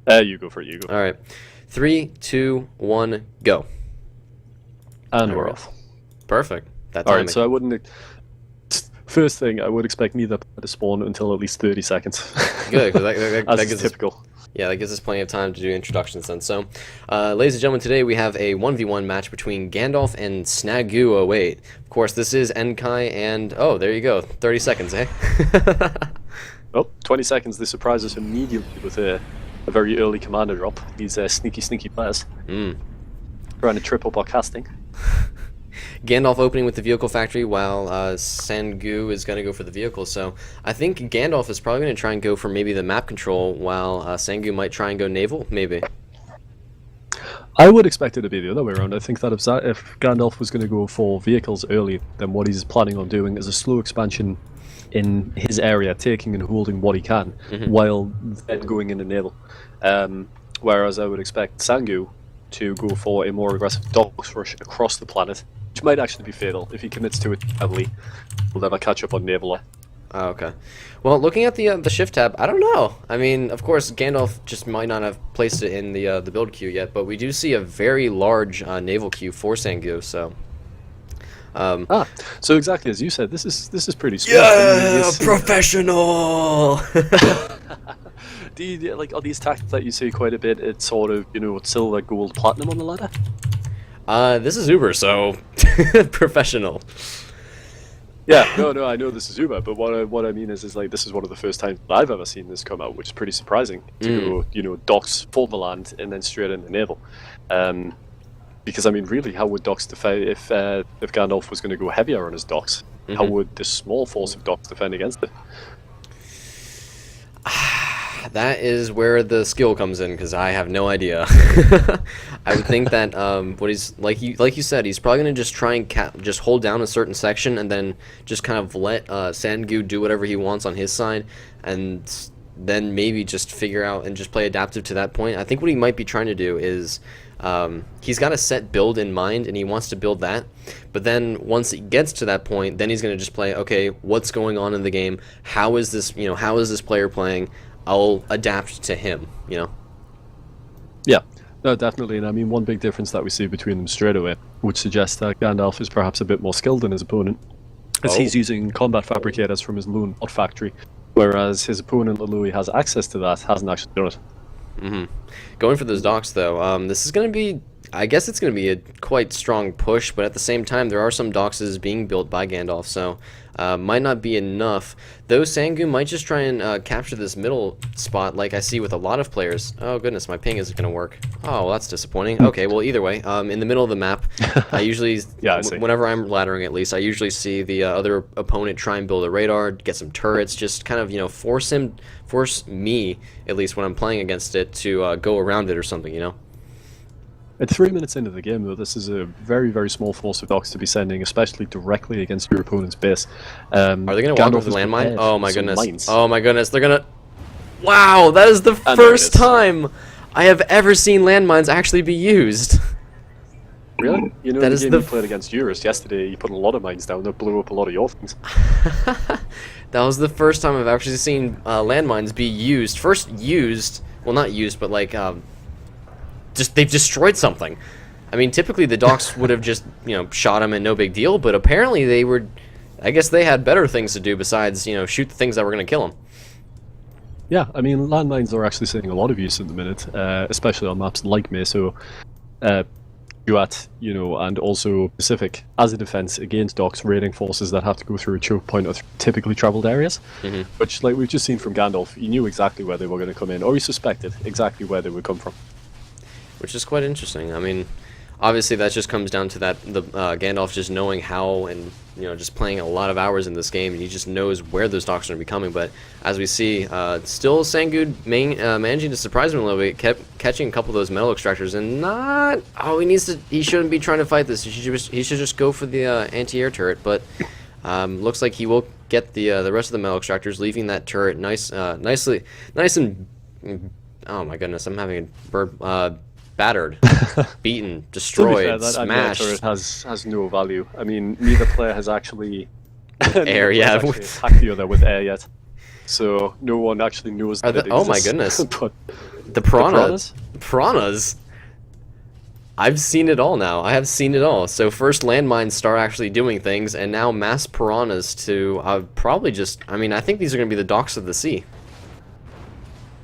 You go for it. You go. All right, 3, 2, 1, go. And we're off. Perfect. That All timing. right. So I wouldn't. First thing, I would expect neither player to spawn until at least 30 seconds. Good, because that As gives is typical. Yeah, that gives us plenty of time to do introductions then. So, ladies and gentlemen, today we have a 1v1 match between Gandalf and Sangu08. Of course, this is Enkai, and oh, there you go, 30 seconds, eh? Oh, 20 seconds. They surprise us immediately with a very early commander drop. These sneaky players. Trying to trip up our casting. Gandalf opening with the vehicle factory, while Sangu is going to go for the vehicle. So I think Gandalf is probably going to try and go for maybe the map control, while Sangu might try and go naval, maybe. I would expect it to be the other way around. I think that if Gandalf was going to go for vehicles early, then what he's planning on doing is a slow expansion in his area, taking and holding what he can, while then going into naval. Whereas I would expect Sangu to go for a more aggressive dogs rush across the planet, which might actually be fatal. If he commits to it heavily, we'll never catch up on naval. Oh, okay. Well, looking at the shift tab, I don't know. I mean, of course, Gandalf just might not have placed it in the build queue yet, but we do see a very large naval queue for Sangu. So. So exactly as you said, this is pretty smart. Yeah, professional. Like all these tactics that you see quite a bit, it's sort of silver, gold, platinum on the ladder. This is Uber, so professional. Yeah, no, I know this is Uber, but what I mean is like this is one of the first times I've ever seen this come out, which is pretty surprising. To go, docks for the land and then straight into naval. Because I mean, really, how would docks defend if Gandalf was going to go heavier on his docks? How would this small force of docks defend against it? That is where the skill comes in, because I have no idea. I would think that what he's like you said, he's probably gonna just try and just hold down a certain section and then just kind of let Sangu do whatever he wants on his side, and then maybe just figure out and just play adaptive to that point. I think what he might be trying to do is he's got a set build in mind and he wants to build that, but then once it gets to that point, then he's going to just play, okay, what's going on in the game, how is this player playing, I'll adapt to him. Yeah, no, definitely. And I mean, one big difference that we see between them straight away, which suggests that Gandalf is perhaps a bit more skilled than his opponent, as he's using combat fabricators from his lone mod factory, whereas his opponent, Louis, has access to that, hasn't actually done it. Going for those docks, though, this is going to be, I guess it's going to be a quite strong push, but at the same time, there are some docks being built by Gandalf, so might not be enough. Though Sangu might just try and capture this middle spot like I see with a lot of players. Oh goodness, my ping isn't going to work. Oh, well, that's disappointing. Okay, well, either way, in the middle of the map, I usually, whenever I'm laddering at least, I usually see the other opponent try and build a radar, get some turrets, just kind of, force me, at least when I'm playing against it, to go around it or something, At 3 minutes into the game, though, this is a very, very small force of docks to be sending, especially directly against your opponent's base. Are they going to walk over the landmine? Oh my goodness. Mines. Oh my goodness. They're going to... Wow, that is the first time I have ever seen landmines actually be used. Really? You know, that the is game you played against G0hst yesterday, you put a lot of mines down that blew up a lot of your things. That was the first time I've actually seen landmines be used. First used, well, not used, but like... they've destroyed something. I mean, typically the docks would have just, shot them and no big deal, but apparently they were, I guess they had better things to do besides, shoot the things that were going to kill them. Yeah, I mean, landmines are actually seeing a lot of use at the minute, especially on maps like Meso, Duat, and also Pacific, as a defense against docks raiding forces that have to go through a choke point of typically traveled areas, which, like we've just seen from Gandalf, he knew exactly where they were going to come in, or he suspected exactly where they would come from. Which is quite interesting. I mean, obviously that just comes down to the Gandalf just knowing how, and just playing a lot of hours in this game, and he just knows where those docks are going to be coming. But as we see, still Sangu managing to surprise him a little bit, kept catching a couple of those metal extractors, and not. Oh, he shouldn't be trying to fight this. He should just go for the anti-air turret. But looks like he will get the rest of the metal extractors, leaving that turret nice and. Oh my goodness, I'm having a bird. Battered, beaten, destroyed, smashed. That has no value. I mean, neither player has actually air, attacked the other with air yet, so no one actually knows that it exists. Oh my goodness! But The piranhas. I've seen it all now. I have seen it all. So first landmines start actually doing things, and now mass piranhas to probably just... I mean, I think these are going to be the docks of the sea.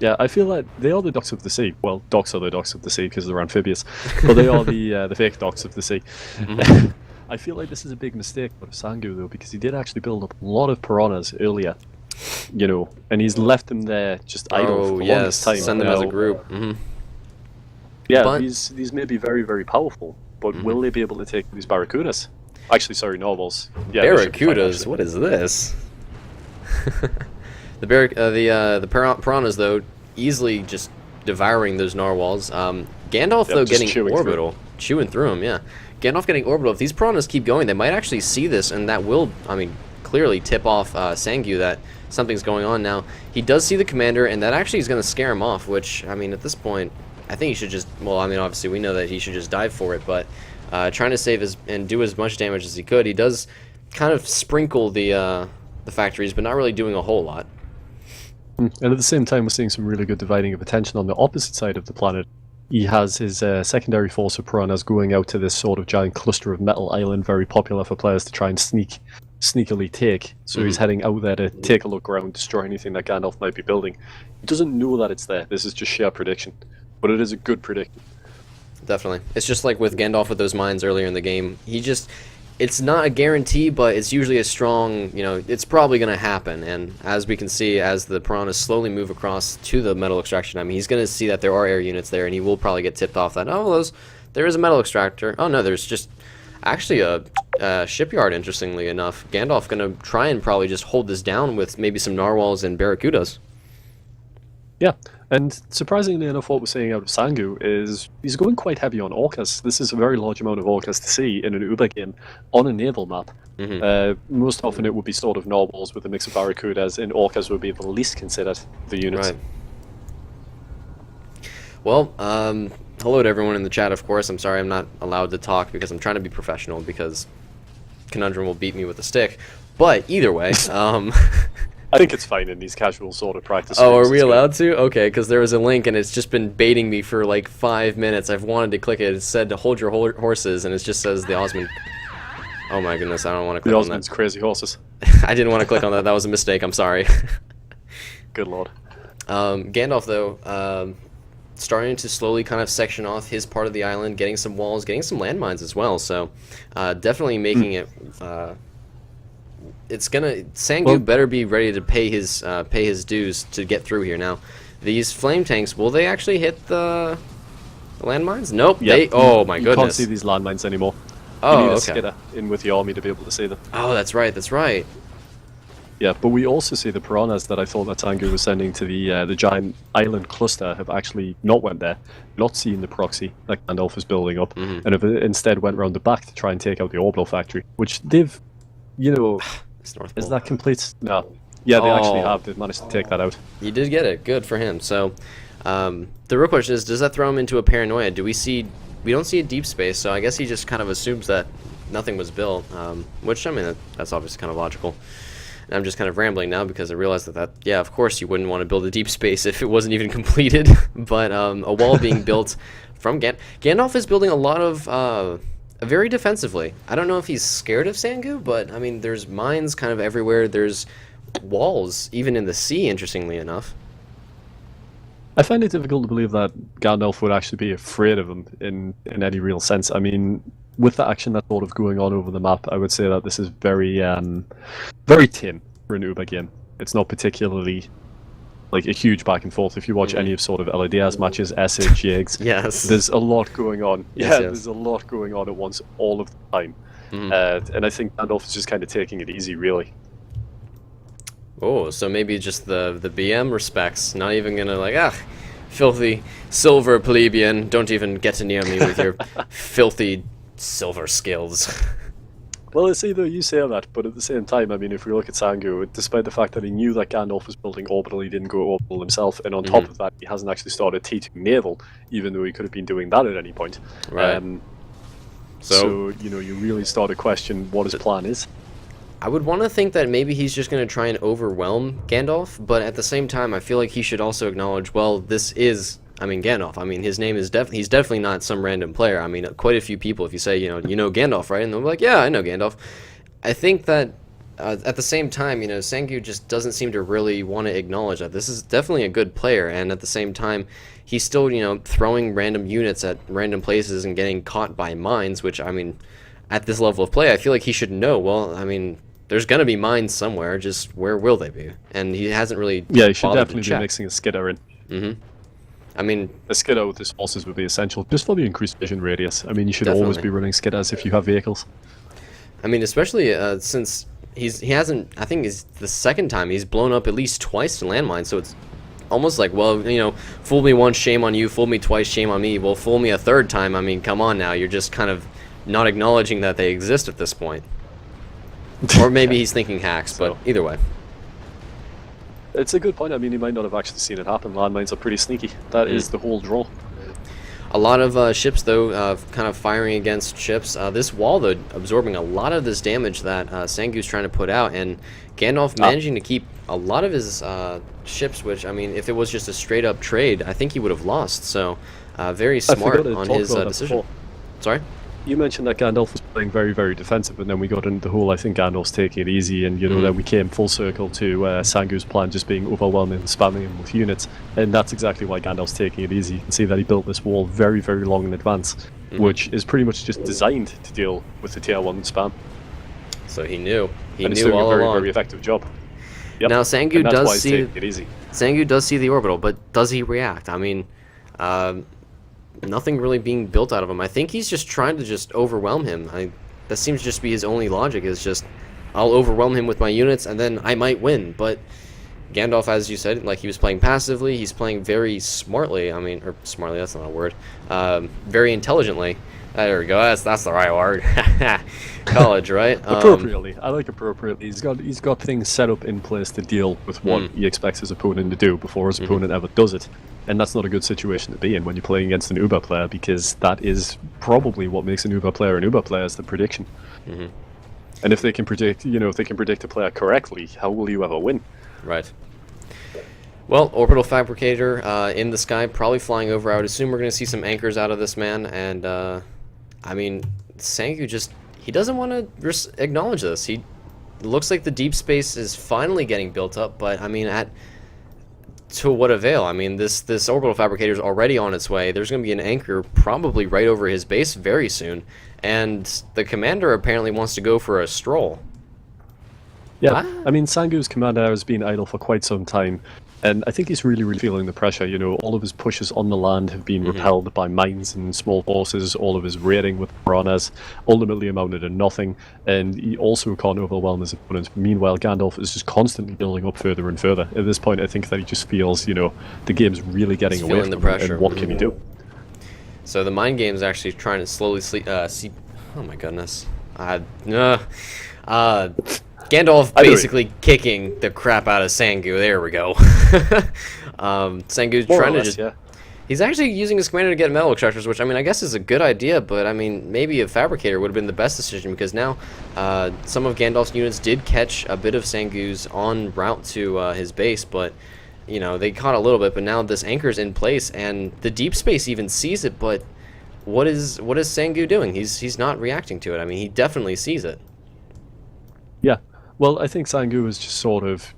Yeah, I feel like they are the docks of the sea. Well, docks are the docks of the sea because they're amphibious, but they are the fake docks of the sea. I feel like this is a big mistake for Sangu though, because he did actually build up a lot of piranhas earlier, you know, and he's left them there just idle for the longest time. Send them as a group. Yeah, But- these may be very, very powerful, but will they be able to take these barracudas? Actually, sorry, narwhals. Yeah, they should be fine, Barracudas? actually. What is this? The piranhas though, easily just devouring those narwhals. Gandalf though just getting chewing orbital, chewing through them. Yeah, Gandalf getting orbital. If these piranhas keep going, they might actually see this, and that will, I mean, clearly tip off Sangu that something's going on now. He does see the commander, and that actually is going to scare him off. Which, I mean, at this point, I think he should just. Well, I mean, obviously we know that he should just dive for it, but trying to save and do as much damage as he could. He does kind of sprinkle the factories, but not really doing a whole lot. And at the same time, we're seeing some really good dividing of attention on the opposite side of the planet. He has his secondary force of piranhas going out to this sort of giant cluster of metal island, very popular for players to try and sneakily take. So he's heading out there to take a look around, destroy anything that Gandalf might be building. He doesn't know that it's there. This is just sheer prediction, but it is a good prediction. Definitely. It's just like with Gandalf with those mines earlier in the game. It's not a guarantee, but it's usually a strong, you know, it's probably going to happen. And as we can see, as the piranhas slowly move across to the metal extraction, I mean, he's going to see that there are air units there, and he will probably get tipped off that, oh, there is a metal extractor. Oh, no, there's just actually a shipyard, interestingly enough. Gandalf going to try and probably just hold this down with maybe some narwhals and barracudas. Yeah, and surprisingly enough, what we're seeing out of Sangu is he's going quite heavy on orcas. This is a very large amount of orcas to see in an Uber game on a naval map. Most often it would be sort of narwhals with a mix of barracudas, and orcas would be the least considered the units. Right. Well, hello to everyone in the chat, of course. I'm sorry I'm not allowed to talk because I'm trying to be professional because Conundrum will beat me with a stick. But either way, I think it's fine in these casual sort of practice. Oh, are streams, we it's good. allowed to? Okay, because there was a link and it's just been baiting me for like 5 minutes. I've wanted to click it. It said to hold your horses, and it just says the Osmond. Oh my goodness, I don't want to click The on Osmond's that. crazy horses. I didn't want to click on that. That was a mistake. I'm sorry. Good lord. Gandalf, though, starting to slowly kind of section off his part of the island, getting some walls, getting some landmines as well. So definitely making it... it's gonna... Sangu better be ready to pay his dues to get through here. Now, these flame tanks, will they actually hit the landmines? Nope. Yeah. They... Oh my You can't goodness. see these landmines anymore. Oh, you need a okay. skitter in with the army to be able to see them. Oh, that's right. That's right. Yeah, but we also see the piranhas that I thought that Sangu was sending to the giant island cluster have actually not went there, not seen the proxy that Gandalf is building up, and have instead went around the back to try and take out the orbital factory, which they've, you know, It's North is Pole. that complete? No. Yeah, they actually Oh. have. They've managed to take that out. You did get it. Good for him. So, the real question is, does that throw him into a paranoia? We don't see a deep space, so I guess he just kind of assumes that nothing was built, which, I mean, that's obviously kind of logical. And I'm just kind of rambling now because I realized that, yeah, of course you wouldn't want to build a deep space if it wasn't even completed. But a wall being built from Gandalf is building a lot of... very defensively. I don't know if he's scared of Sangu, but, I mean, there's mines kind of everywhere. There's walls, even in the sea, interestingly enough. I find it difficult to believe that Gandalf would actually be afraid of him in any real sense. I mean, with the action that's sort of going on over the map, I would say that this is very, very tame for an Uber game. It's not particularly like a huge back and forth. If you watch any of sort of LADS matches, SA, Jigs, Yes. there's a lot going on. Yes, Yeah, yes. there's a lot going on at once all of the time. And I think Gandalf is just kind of taking it easy, really. Oh, so maybe just the BM respects, not even gonna like, filthy silver plebeian, don't even get to near me with your filthy silver skills. Well, it's either you say that, but at the same time, I mean, if we look at Sangu, despite the fact that he knew that Gandalf was building orbital, he didn't go orbital himself, and on top of that, he hasn't actually started T2 naval, even though he could have been doing that at any point. Right. So, you know, you really start to question what his plan is. I would want to think that maybe he's just going to try and overwhelm Gandalf, but at the same time, I feel like he should also acknowledge, well, this is I mean, Gandalf. I mean, his name is he's definitely not some random player. I mean, quite a few people, if you say, you know Gandalf, right? And they'll be like, yeah, I know Gandalf. I think that at the same time, Sangu just doesn't seem to really want to acknowledge that this is definitely a good player, and at the same time, he's still, throwing random units at random places and getting caught by mines, which, I mean, at this level of play, I feel like he should know, well, I mean, there's going to be mines somewhere, just where will they be? And he hasn't really Yeah, he should bothered to definitely be check. mixing a skidder in. Mm-hmm. I mean, A skidder with his forces would be essential, just for the increased vision radius. I mean, you should Definitely. always be running skidders if you have vehicles. I mean, especially since he hasn't, I think it's the second time he's blown up at least twice to landmines, so it's almost like, well, fool me once, shame on you, fool me twice, shame on me, well, fool me a third time, I mean, come on now, you're just kind of not acknowledging that they exist at this point. Or maybe he's thinking hacks, but either way. It's a good point. I mean, he might not have actually seen it happen. Landmines are pretty sneaky. That is the whole draw. A lot of ships, though, kind of firing against ships. This wall, though, absorbing a lot of this damage that Sangu's trying to put out, and Gandalf managing to keep a lot of his ships, which, I mean, if it was just a straight-up trade, I think he would have lost. So, very smart on his decision. Sorry? You mentioned that Gandalf was playing very, very defensive, and then we got into the whole, I think Gandalf's taking it easy, and, then we came full circle to Sangu's plan just being overwhelming and spamming him with units, and that's exactly why Gandalf's taking it easy. You can see that he built this wall very, very long in advance, which is pretty much just designed to deal with the tier 1 spam. So he knew. He and knew it's doing all a very, along. very effective job. Yep. Now, Sangu and that's does why he's see taking it easy. Sangu does see the orbital, but does he react? I mean, nothing really being built out of him. I think he's just trying to just overwhelm him. That seems to just be his only logic, is just, I'll overwhelm him with my units, and then I might win. But Gandalf, as you said, like, he was playing passively, he's playing very smartly, I mean, or smartly, that's not a word, very intelligently. There we go, that's the right word. College, right? Appropriately. I like appropriately. He's got things set up in place to deal with what he expects his opponent to do before his opponent ever does it. And that's not a good situation to be in when you're playing against an Uber player, because that is probably what makes an Uber player is the prediction. And if they can predict, if they can predict a player correctly, how will you ever win? Right. Well, Orbital Fabricator in the sky, probably flying over. I would assume we're going to see some anchors out of this man, and I mean, Sangu just, he doesn't want to acknowledge this. He looks like the deep space is finally getting built up, but I mean, to what avail? I mean, this Orbital Fabricator is already on its way. There's going to be an anchor probably right over his base very soon, and the commander apparently wants to go for a stroll. Yeah, I mean, Sangu's commander has been idle for quite some time, and I think he's really, really feeling the pressure. All of his pushes on the land have been repelled by mines and small forces. All of his raiding with piranhas ultimately amounted to nothing, and he also can't overwhelm his opponents. Meanwhile, Gandalf is just constantly building up further and further. At this point, I think that he just feels, the game's really getting away from the him, pressure. and what can he do? So the mind game is actually trying to slowly oh my goodness. Gandalf basically kicking the crap out of Sangu. There we go. Sangu's trying to just... Yeah. He's actually using his commander to get metal extractors, which, I mean, I guess is a good idea, but, I mean, maybe a fabricator would have been the best decision, because now some of Gandalf's units did catch a bit of Sangu's en route to his base, but, they caught a little bit, but now this anchor's in place, and the deep space even sees it, but what is Sangu doing? He's not reacting to it. I mean, he definitely sees it. Yeah. Well, I think Sangu is just sort of,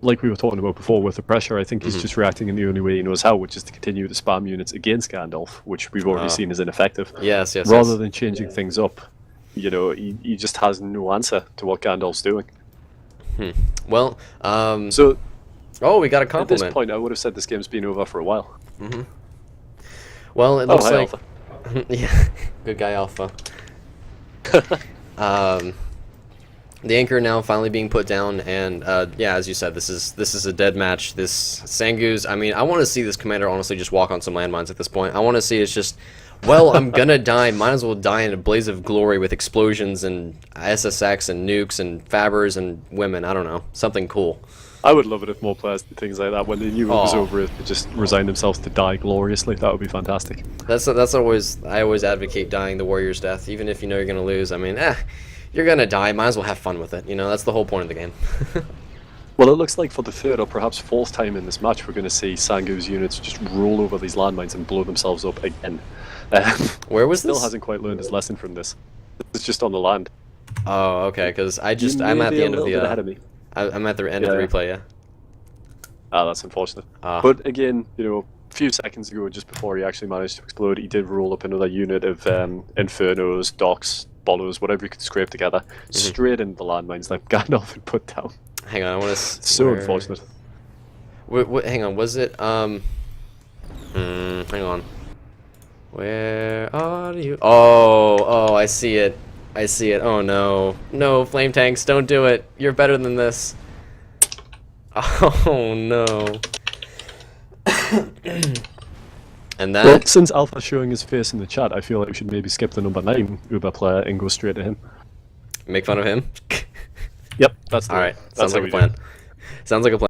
like we were talking about before with the pressure, I think he's just reacting in the only way he knows how, which is to continue to spam units against Gandalf, which we've already seen is ineffective. Yes. Rather than changing things up, he just has no answer to what Gandalf's doing. Well, so... Oh, we got a compliment. At this point, I would have said this game's been over for a while. Well, it looks hi, like... Alpha. Yeah, good guy, Alpha. The anchor now finally being put down, and yeah, as you said, this is a dead match. This Sangu's, I mean, I want to see this commander honestly just walk on some landmines at this point. I want to see it's just, well, I'm gonna die, might as well die in a blaze of glory with explosions and SSX and nukes and fabbers and women. I don't know, something cool. I would love it if more players did things like that. When they knew it was over, they just resigned themselves to die gloriously. That would be fantastic. That's always, I always advocate dying the warrior's death, even if you know you're gonna lose. I mean, you're gonna die, might as well have fun with it. That's the whole point of the game. Well, it looks like for the third or perhaps fourth time in this match, we're going to see Sangu's units just roll over these landmines and blow themselves up again. Where was Still this? hasn't quite learned his lesson from this. This is just on the land. Oh, okay, because I'm may at be the a end of little bit ahead of the me. I'm at the end of the Yeah. replay, yeah. Ah, that's unfortunate. Ah. But again, a few seconds ago, just before he actually managed to explode, he did roll up another unit of Infernos, Docks, Bollos, whatever you could scrape together, straight into the landmines that Gandalf had put down. Hang on, I want to. So unfortunate. Hang on, was it hang on. Where are you? Oh, I see it. I see it. Oh no. No, flame tanks, don't do it. You're better than this. Oh no. And that. Well, since Alpha's showing his face in the chat, I feel like we should maybe skip the number 9 Uber player and go straight to him. Make fun of him? Yep, that's the Alright, That's sounds how like a we do plan. it. Sounds like a plan.